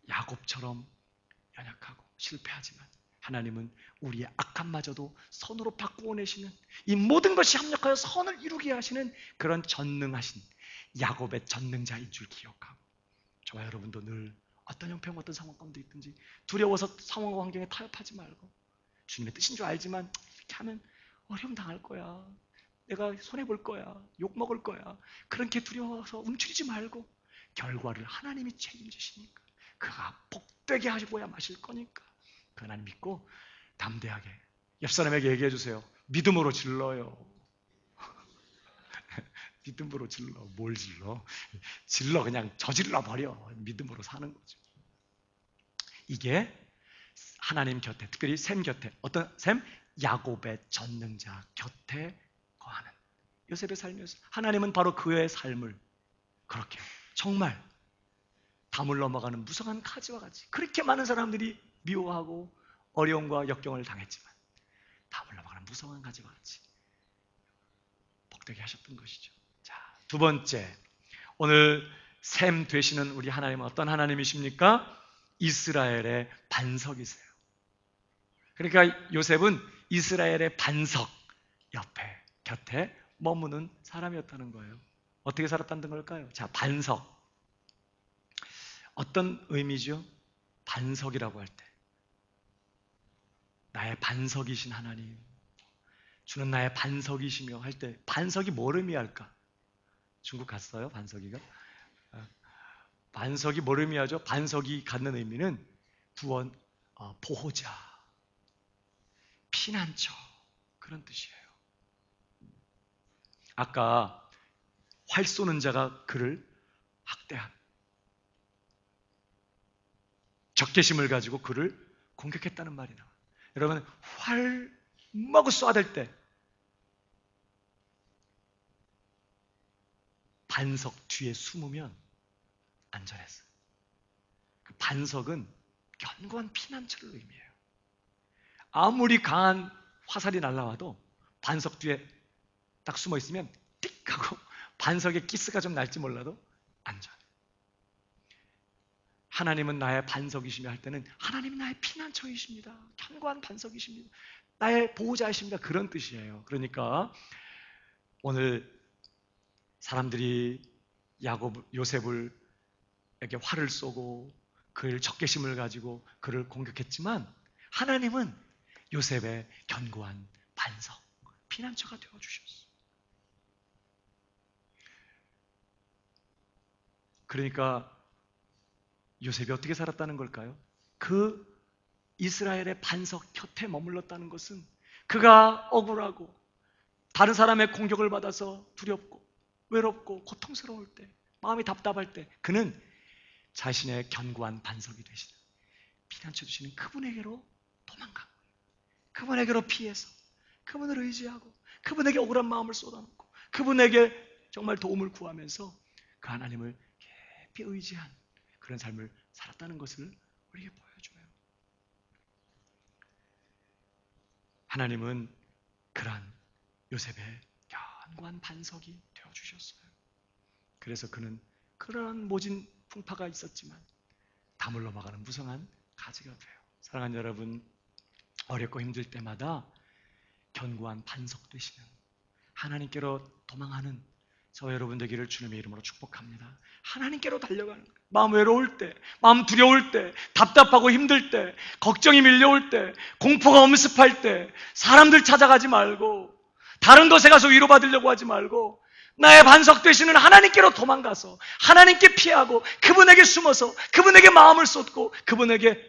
야곱처럼 연약하고 실패하지만 하나님은 우리의 악함마저도 선으로 바꾸어 내시는 이 모든 것이 합력하여 선을 이루게 하시는 그런 전능하신 야곱의 전능자인 줄 기억하고 저와 여러분도 늘 어떤 형편 어떤 상황 가운데 있든지 두려워서 상황과 환경에 타협하지 말고 주님의 뜻인 줄 알지만 이렇게 하면 어려움 당할 거야. 내가 손해볼 거야. 욕먹을 거야. 그렇게 두려워서 움츠리지 말고 결과를 하나님이 책임지시니까 그가 복되게 하시고야 마실 거니까 그 하나님 믿고 담대하게 옆 사람에게 얘기해 주세요. 믿음으로 질러요. 믿음으로 질러. 뭘 질러? 질러 그냥 저질러 버려. 믿음으로 사는 거죠. 이게 하나님 곁에 특별히 셈 곁에 어떤 셈? 야곱의 전능자 곁에 거하는 요셉의 삶이었어요. 하나님은 바로 그의 삶을 그렇게 정말 담을 넘어가는 무성한 가지와 같이 그렇게 많은 사람들이 미워하고 어려움과 역경을 당했지만 담을 넘어가는 무성한 가지와 같이 복되게 하셨던 것이죠. 자, 두 번째 오늘 셈 되시는 우리 하나님은 어떤 하나님이십니까? 이스라엘의 반석이세요. 그러니까 요셉은 이스라엘의 반석 옆에 곁에 머무는 사람이었다는 거예요. 어떻게 살았다는 걸까요? 자, 반석. 어떤 의미죠? 반석이라고 할 때. 나의 반석이신 하나님. 주는 나의 반석이시며 할 때 반석이 뭘 의미할까? 중국 갔어요? 반석이가? 반석이 뭘 의미하죠? 반석이 갖는 의미는 구원, 보호자, 피난처 그런 뜻이에요. 아까 활 쏘는 자가 그를 학대한 적개심을 가지고 그를 공격했다는 말이 나와요. 여러분 활 마구 쏴댈 때 반석 뒤에 숨으면 안전했어요. 그 반석은 견고한 피난처를 의미해요. 아무리 강한 화살이 날라와도 반석 뒤에 딱 숨어 있으면 띡 하고 반석에 기스가 좀 날지 몰라도 안전. 하나님은 나의 반석이시며 할 때는 하나님은 나의 피난처이십니다. 견고한 반석이십니다. 나의 보호자이십니다. 그런 뜻이에요. 그러니까 오늘 사람들이 요셉에게 활을 쏘고 그의 적개심을 가지고 그를 공격했지만 하나님은 요셉의 견고한 반석, 피난처가 되어주셨어요. 그러니까 요셉이 어떻게 살았다는 걸까요? 그 이스라엘의 반석 곁에 머물렀다는 것은 그가 억울하고 다른 사람의 공격을 받아서 두렵고 외롭고 고통스러울 때, 마음이 답답할 때 그는 자신의 견고한 반석이 되시는 피난처 주시는 그분에게로 도망가고 그분에게로 피해서 그분을 의지하고 그분에게 억울한 마음을 쏟아놓고 그분에게 정말 도움을 구하면서 그 하나님을 깊이 의지한 그런 삶을 살았다는 것을 우리에게 보여줘요. 하나님은 그러한 요셉의 견고한 반석이 되어주셨어요. 그래서 그는 그러한 모진 풍파가 있었지만 담을 넘어가는 무성한 가지가 돼요. 사랑하는 여러분, 어렵고 힘들 때마다 견고한 반석 되시는 하나님께로 도망하는 저와 여러분 되기를 주님의 이름으로 축복합니다. 하나님께로 달려가는 거예요. 마음 외로울 때, 마음 두려울 때, 답답하고 힘들 때, 걱정이 밀려올 때, 공포가 엄습할 때 사람들 찾아가지 말고 다른 곳에 가서 위로받으려고 하지 말고 나의 반석 되시는 하나님께로 도망가서 하나님께 피하고 그분에게 숨어서 그분에게 마음을 쏟고 그분에게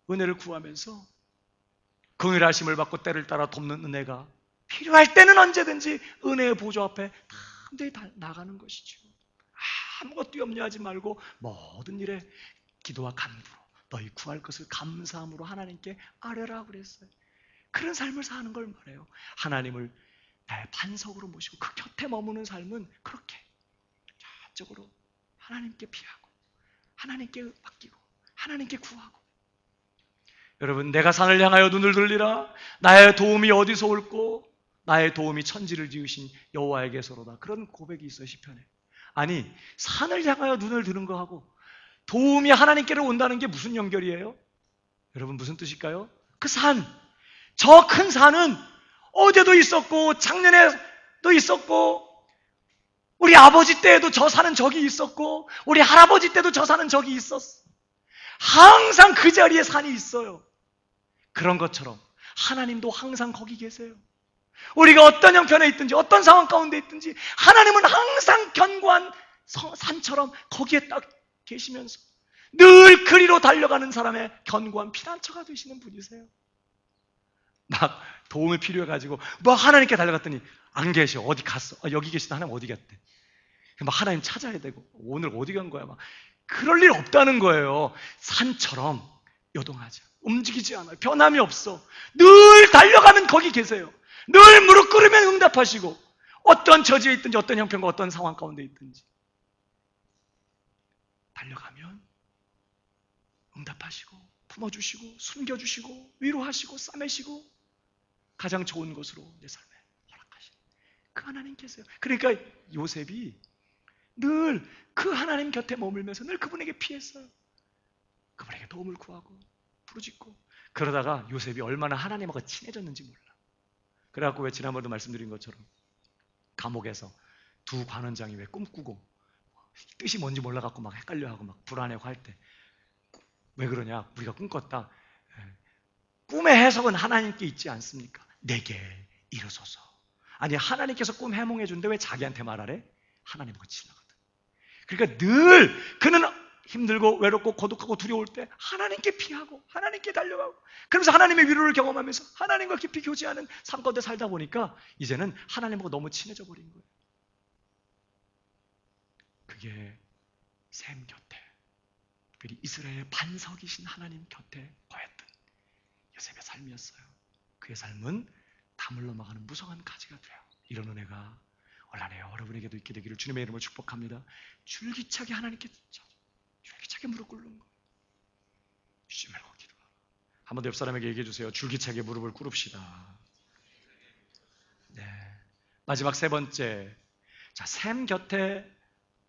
은혜를 구하면서 긍휼하심을 받고 때를 따라 돕는 은혜가 필요할 때는 언제든지 은혜의 보좌 앞에 담대히 나가는 것이죠. 아무것도 염려하지 말고 모든 일에 기도와 간구로 너희 구할 것을 감사함으로 하나님께 아뢰라 그랬어요. 그런 삶을 사는 걸 말해요. 하나님을 나의 반석으로 모시고 그 곁에 머무는 삶은 그렇게 저쪽으로 하나님께 피하고 하나님께 맡기고 하나님께 구하고. 여러분, 내가 산을 향하여 눈을 들리라. 나의 도움이 어디서 올꼬? 나의 도움이 천지를 지으신 여호와에게서로다. 그런 고백이 있어요, 시편에. 아니, 산을 향하여 눈을 드는 거하고 도움이 하나님께로 온다는 게 무슨 연결이에요? 여러분, 무슨 뜻일까요? 그 산, 저 큰 산은 어제도 있었고 작년에도 있었고 우리 아버지 때에도 저 산은 저기 있었고 우리 할아버지 때도 저 산은 저기 있었어. 항상 그 자리에 산이 있어요. 그런 것처럼 하나님도 항상 거기 계세요. 우리가 어떤 형편에 있든지 어떤 상황 가운데 있든지 하나님은 항상 견고한 산처럼 거기에 딱 계시면서 늘 그리로 달려가는 사람의 견고한 피난처가 되시는 분이세요. 막 도움이 필요해가지고 막 하나님께 달려갔더니 안 계셔. 어디 갔어? 여기 계시다. 하나님 어디 갔대? 막 하나님 찾아야 되고 오늘 어디 간 거야? 막 그럴 일 없다는 거예요. 산처럼 요동하지, 움직이지 않아요. 변함이 없어. 늘 달려가면 거기 계세요. 늘 무릎 꿇으면 응답하시고 어떤 처지에 있든지 어떤 형편과 어떤 상황 가운데 있든지 달려가면 응답하시고 품어주시고 숨겨주시고 위로하시고 싸매시고 가장 좋은 곳으로 내 삶에 허락하시는 그 하나님께서요. 그러니까 요셉이 늘 그 하나님 곁에 머물면서 늘 그분에게 피했어요. 그분에게 도움을 구하고 부르짖고 그러다가 요셉이 얼마나 하나님하고 친해졌는지 몰라. 그래갖고 왜 지난번에도 말씀드린 것처럼 감옥에서 두 관원장이 왜 꿈꾸고 뜻이 뭔지 몰라갖고 막 헷갈려하고 막 불안해하고 할 때 왜 그러냐? 우리가 꿈 꿨다. 꿈의 해석은 하나님께 있지 않습니까? 내게 이루소서. 아니, 하나님께서 꿈 해몽해 주는데 왜 자기한테 말하래? 하나님하고 친하거든. 그러니까 늘 그는 힘들고 외롭고 고독하고 두려울 때 하나님께 피하고 하나님께 달려가고 그러면서 하나님의 위로를 경험하면서 하나님과 깊이 교제하는 삶 가운데 살다 보니까 이제는 하나님하고 너무 친해져 버린 거예요. 그게 샘 곁에, 특별히 이스라엘의 반석이신 하나님 곁에 거했던 요셉의 삶이었어요. 그의 삶은 담을 넘어가는 무성한 가지가 돼요. 이런 은혜가 올 한해 여러분에게도 있게 되기를 주님의 이름으로 축복합니다. 줄기차게 하나님께 줄기차게 무릎 꿇는 거예요. 쉬지 말고 기도하라. 한 번 더 옆 사람에게 얘기해 주세요. 줄기차게 무릎을 꿇읍시다. 네. 마지막 세 번째, 자, 샘 곁에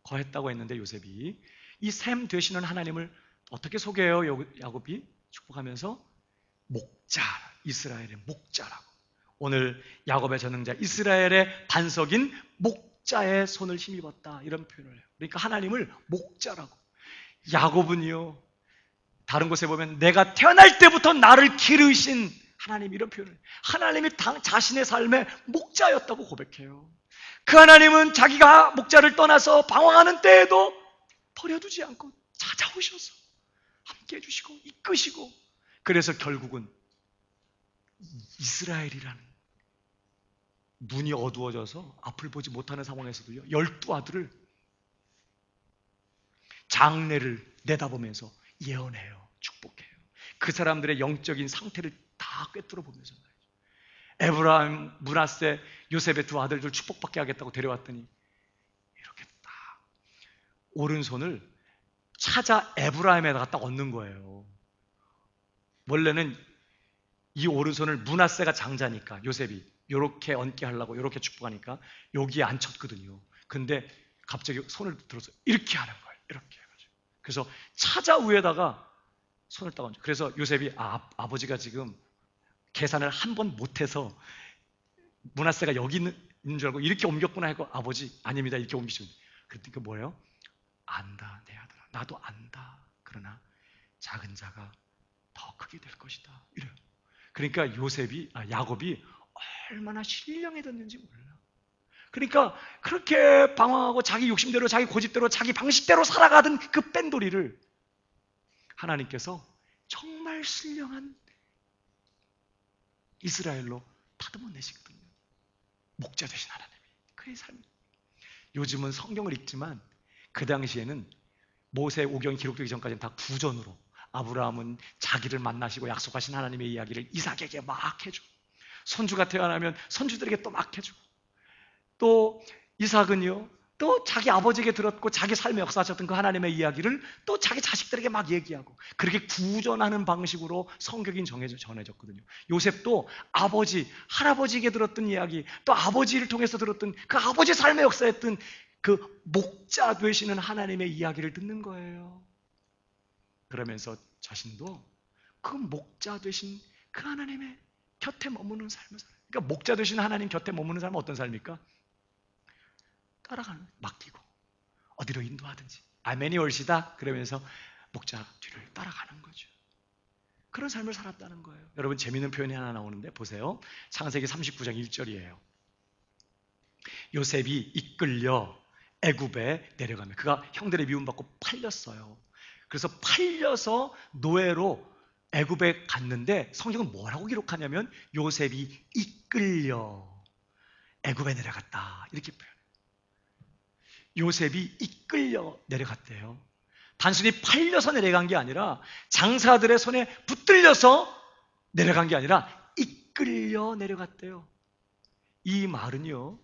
거했다고 했는데 요셉이 이 샘 되시는 하나님을 어떻게 소개해요? 야곱이 축복하면서 목자, 이스라엘의 목자라고. 오늘 야곱의 전능자 이스라엘의 반석인 목자의 손을 힘입었다, 이런 표현을 해요. 그러니까 하나님을 목자라고. 야곱은요, 다른 곳에 보면 내가 태어날 때부터 나를 기르신 하나님, 이런 표현을 해요. 하나님이 자신의 삶의 목자였다고 고백해요. 그 하나님은 자기가 목자를 떠나서 방황하는 때에도 버려두지 않고 찾아오셔서 함께 해주시고 이끄시고, 그래서 결국은 이스라엘이라는 눈이 어두워져서 앞을 보지 못하는 상황에서도요, 12아들을 장래를 내다보면서 예언해요. 축복해요. 그 사람들의 영적인 상태를 다 꿰뚫어 보면서 말이죠. 에브라임, 므낫세, 요셉의 두 아들들 축복받게 하겠다고 데려왔더니 이렇게 딱 오른손을 찾아 에브라임에다가 딱 얹는 거예요. 원래는 이 오른손을 므낫세가 장자니까 요셉이 이렇게 얹게 하려고 이렇게 축복하니까 여기에 앉혔거든요. 근데 갑자기 손을 들어서 이렇게 하는 거예요. 이렇게 해가지고. 그래서 찾아 위에다가 손을 딱 얹어. 그래서 요셉이 아버지가 지금 계산을 한 번 못해서 므낫세가 여기 있는 줄 알고 이렇게 옮겼구나 하고, 아버지 아닙니다, 이렇게 옮기시면. 그랬더니 그 뭐예요? 안다 내 아들아, 나도 안다. 그러나 작은 자가 더 크게 될 것이다, 이래요. 그러니까 야곱이 얼마나 신령해졌는지 몰라. 그러니까 그렇게 방황하고 자기 욕심대로, 자기 고집대로, 자기 방식대로 살아가던 그 뺀돌이를 하나님께서 정말 신령한 이스라엘로 다듬어 내시거든요. 목자 되신 하나님이 그의 삶. 요즘은 성경을 읽지만 그 당시에는 모세 오경이 기록되기 전까지는 다 구전으로, 아브라함은 자기를 만나시고 약속하신 하나님의 이야기를 이삭에게 막 해주고, 손주가 태어나면 손주들에게 또 막 해주고, 또 이삭은요 또 자기 아버지에게 들었고 자기 삶에 역사하셨던 그 하나님의 이야기를 또 자기 자식들에게 막 얘기하고, 그렇게 구전하는 방식으로 성경이 전해졌거든요. 요셉도 아버지, 할아버지에게 들었던 이야기, 또 아버지를 통해서 들었던 그 아버지 삶에 역사했던 그 목자 되시는 하나님의 이야기를 듣는 거예요. 그러면서 자신도 그 목자 되신 그 하나님의 곁에 머무는 삶을 살아요. 그러니까 목자 되신 하나님 곁에 머무는 삶은 어떤 삶입니까? 따라가는, 맡기고 어디로 인도하든지 아멘이 올시다 그러면서 목자 뒤를 따라가는 거죠. 그런 삶을 살았다는 거예요. 여러분, 재미있는 표현이 하나 나오는데 보세요. 창세기 39장 1절이에요. 요셉이 이끌려 애굽에 내려가면, 그가 형들의 미움받고 팔렸어요. 그래서 팔려서 노예로 애굽에 갔는데 성경은 뭐라고 기록하냐면 요셉이 이끌려 애굽에 내려갔다, 이렇게 표현해요. 요셉이 이끌려 내려갔대요. 단순히 팔려서 내려간 게 아니라, 장사들의 손에 붙들려서 내려간 게 아니라 이끌려 내려갔대요. 이 말은요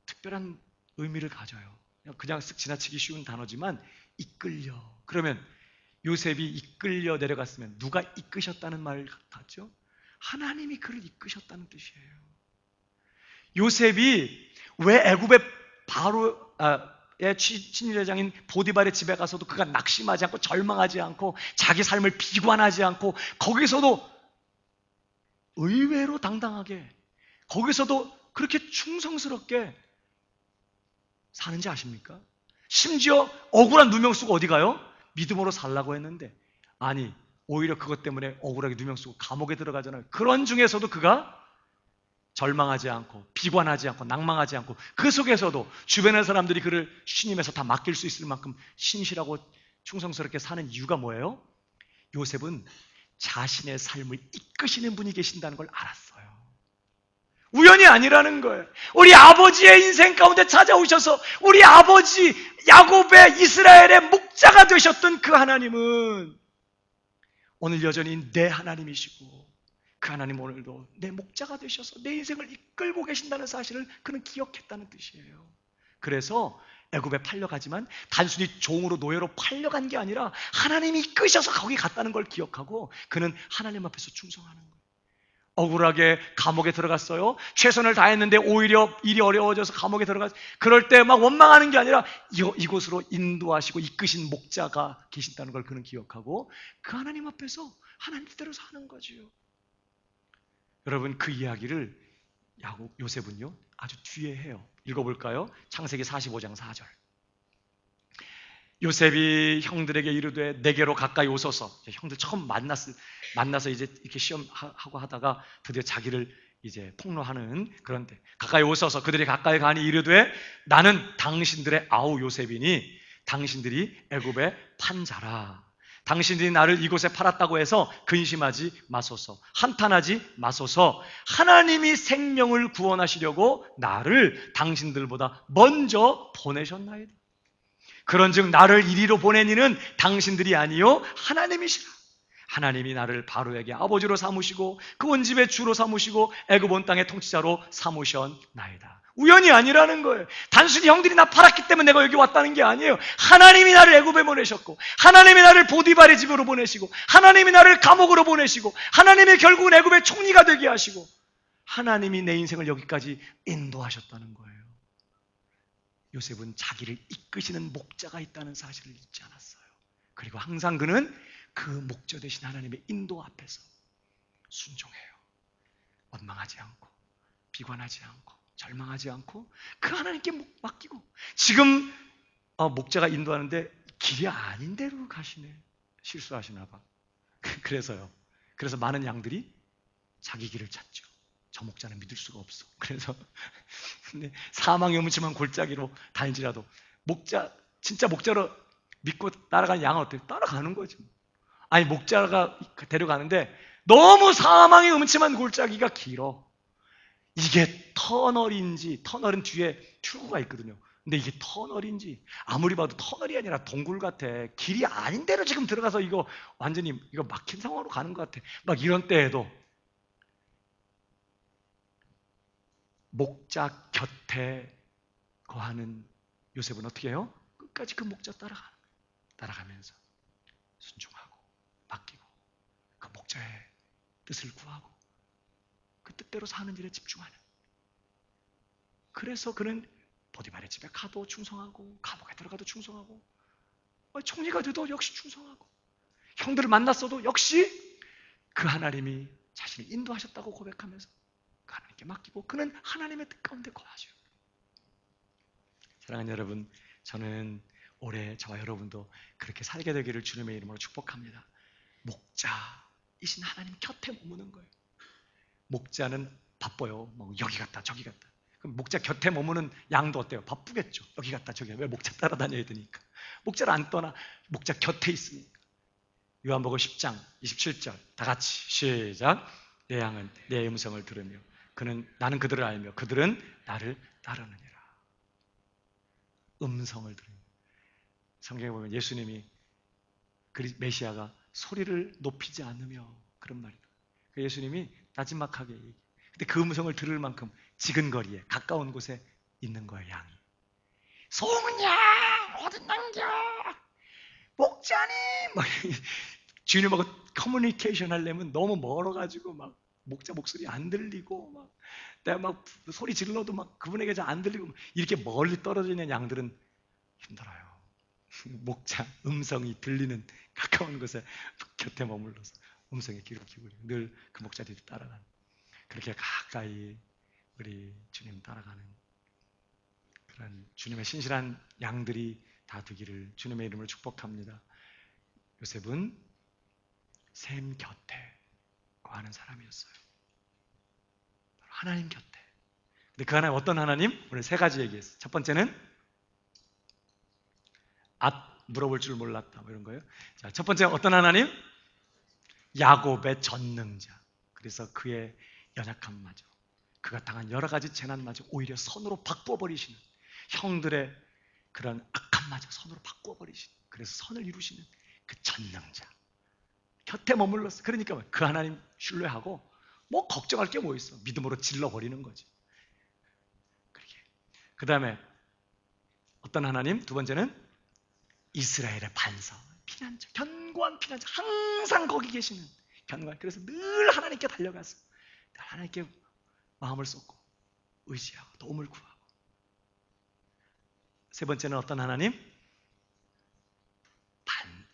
특별한 의미를 가져요. 그냥 쓱 지나치기 쉬운 단어지만 이끌려, 그러면 요셉이 이끌려 내려갔으면 누가 이끄셨다는 말 같죠? 하나님이 그를 이끄셨다는 뜻이에요. 요셉이 왜 애굽의 바로의 친위대장인 보디발의 집에 가서도 그가 낙심하지 않고 절망하지 않고 자기 삶을 비관하지 않고 거기서도 의외로 당당하게, 거기서도 그렇게 충성스럽게 사는지 아십니까? 심지어 억울한 누명 쓰고 어디 가요? 믿음으로 살라고 했는데, 아니 오히려 그것 때문에 억울하게 누명 쓰고 감옥에 들어가잖아요. 그런 중에서도 그가 절망하지 않고 비관하지 않고 낭망하지 않고, 그 속에서도 주변의 사람들이 그를 신임해서 다 맡길 수 있을 만큼 신실하고 충성스럽게 사는 이유가 뭐예요? 요셉은 자신의 삶을 이끄시는 분이 계신다는 걸 알았어요. 우연이 아니라는 거예요. 우리 아버지의 인생 가운데 찾아오셔서 우리 아버지 야곱의 이스라엘의 목자가 되셨던 그 하나님은 오늘 여전히 내 하나님이시고, 그 하나님 오늘도 내 목자가 되셔서 내 인생을 이끌고 계신다는 사실을 그는 기억했다는 뜻이에요. 그래서 애굽에 팔려가지만 단순히 종으로, 노예로 팔려간 게 아니라 하나님이 이끄셔서 거기 갔다는 걸 기억하고 그는 하나님 앞에서 충성하는 거예요. 억울하게 감옥에 들어갔어요. 최선을 다했는데 오히려 일이 어려워져서 감옥에 들어갔어요. 그럴 때 막 원망하는 게 아니라 이곳으로 인도하시고 이끄신 목자가 계신다는 걸 그는 기억하고 그 하나님 앞에서 하나님 뜻대로 사는 거지요. 여러분, 그 이야기를 요셉은요 아주 뒤에 해요. 읽어볼까요? 창세기 45장 4절. 요셉이 형들에게 이르되 내게로 가까이 오소서. 형들 처음 만나서 이제 이렇게 시험하고 하다가 드디어 자기를 이제 폭로하는 그런데 가까이 오소서. 그들이 가까이 가니 이르되 나는 당신들의 아우 요셉이니 당신들이 애굽의 판자라. 당신들이 나를 이곳에 팔았다고 해서 근심하지 마소서. 한탄하지 마소서. 하나님이 생명을 구원하시려고 나를 당신들보다 먼저 보내셨나이다. 그런즉 나를 이리로 보낸 이는 당신들이 아니요 하나님이시라. 하나님이 나를 바로에게 아버지로 삼으시고 그 온 집의 주로 삼으시고 애굽 온 땅의 통치자로 삼으셨나이다. 우연이 아니라는 거예요. 단순히 형들이 나 팔았기 때문에 내가 여기 왔다는 게 아니에요. 하나님이 나를 애굽에 보내셨고 하나님이 나를 보디발의 집으로 보내시고 하나님이 나를 감옥으로 보내시고 하나님이 결국은 애굽의 총리가 되게 하시고 하나님이 내 인생을 여기까지 인도하셨다는 거예요. 요셉은 자기를 이끄시는 목자가 있다는 사실을 잊지 않았어요. 그리고 항상 그는 그 목자 되신 하나님의 인도 앞에서 순종해요. 원망하지 않고 비관하지 않고 절망하지 않고 그 하나님께 맡기고 지금 목자가 인도하는데 길이 아닌 데로 가시네. 실수하시나 봐. 그래서요. 그래서 많은 양들이 자기 길을 찾죠. 저 목자는 믿을 수가 없어. 그래서 사망의 음침한 골짜기로 다니지라도 진짜 목자로 믿고 따라가는 양은 어때요? 따라가는 거죠. 아니 목자가 데려가는데 너무 사망의 음침한 골짜기가 길어. 이게 터널은 뒤에 출구가 있거든요. 근데 이게 터널인지 아무리 봐도 터널이 아니라 동굴 같아. 길이 아닌 데로 지금 들어가서 이거 완전히 이거 막힌 상황으로 가는 것 같아. 막 이런 때에도 목자 곁에 거하는 요셉은 어떻게 해요? 끝까지 그 목자 따라가면서 순종하고 맡기고 그 목자의 뜻을 구하고 그 뜻대로 사는 일에 집중하는. 그래서 그는 보디발의 집에 가도 충성하고 감옥에 들어가도 충성하고 총리가 돼도 역시 충성하고 형들을 만났어도 역시 그 하나님이 자신을 인도하셨다고 고백하면서 하나님께 맡기고 그는 하나님의 뜻 가운데 거하죠. 사랑하는 여러분, 저는 올해 저와 여러분도 그렇게 살게 되기를 주님의 이름으로 축복합니다. 목자이신 하나님 곁에 머무는 거예요. 목자는 바빠요. 뭐 여기 갔다 저기 갔다. 그럼 목자 곁에 머무는 양도 어때요? 바쁘겠죠. 여기 갔다 저기 갔다. 왜? 목자 따라다녀야 되니까. 목자를 안 떠나 목자 곁에 있으니까. 요한복음 10장 27절 다 같이 시작. 내 양은 내 음성을 들으며 나는 그들을 알며 그들은 나를 따르느니라. 음성을 들으며. 성경에 보면 예수님이 메시아가 소리를 높이지 않으며 그런 말이에요. 예수님이 나지막하게 얘기해요. 근데 그 음성을 들을 만큼 지근거리에 가까운 곳에 있는 거예요. 양이. 소문이야 어딨는겨 목자님 막 주님하고 커뮤니케이션 하려면 너무 멀어가지고 막 목자 목소리 안 들리고 막 내가 막 소리 질러도 막 그분에게 잘 안 들리고 이렇게 멀리 떨어져 있는 양들은 힘들어요. 목자 음성이 들리는 가까운 곳에 곁에 머물러서 음성에 귀를 기울이고 늘 그 목자들이 따라가는, 그렇게 가까이 우리 주님 따라가는 그런 주님의 신실한 양들이 다 되기를 주님의 이름으로 축복합니다. 요셉은 샘 곁에 거하는 사람이었어요. 하나님 곁에. 근데 그 하나님 어떤 하나님? 오늘 세 가지 얘기했어요. 첫 번째는 물어볼 줄 몰랐다 뭐 이런 거예요. 자, 첫 번째 어떤 하나님? 야곱의 전능자. 그래서 그의 연약함마저, 그가 당한 여러 가지 재난마저 오히려 선으로 바꾸어 버리시는, 형들의 그런 악함마저 선으로 바꾸어 버리시는, 그래서 선을 이루시는 그 전능자 곁에 머물렀어. 그러니까 그 하나님 신뢰하고 뭐 걱정할 게 뭐 있어. 믿음으로 질러버리는 거지. 그렇게. 그 다음에 어떤 하나님? 두 번째는 이스라엘의 반석, 피난처, 견고한 피난처, 항상 거기 계시는 견고한. 그래서 늘 하나님께 달려가서 하나님께 마음을 쏟고 의지하고 도움을 구하고. 세 번째는 어떤 하나님?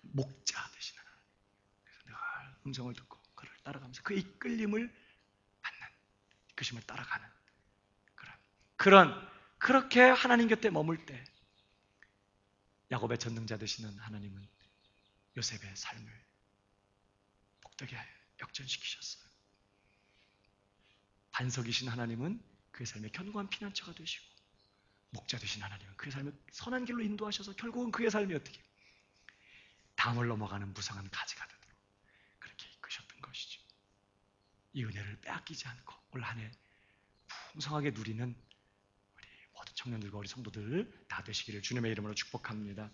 목자 되신 하나님. 그래서 늘 음성을 듣고 그를 따라가면서 그 이끌림을 받는, 이끄심을 따라가는 그렇게 하나님 곁에 머물 때 야곱의 전능자 되시는 하나님은 요셉의 삶을 복되게 역전시키셨어요. 반석이신 하나님은 그의 삶의 견고한 피난처가 되시고, 목자 되신 하나님은 그의 삶을 선한 길로 인도하셔서 결국은 그의 삶이 어떻게 담을 넘어가는 무성한 가지가 되도록 그렇게 이끄셨던 것이죠. 이 은혜를 빼앗기지 않고 올 한 해 풍성하게 누리는 우리 모든 청년들과 우리 성도들 다 되시기를 주님의 이름으로 축복합니다.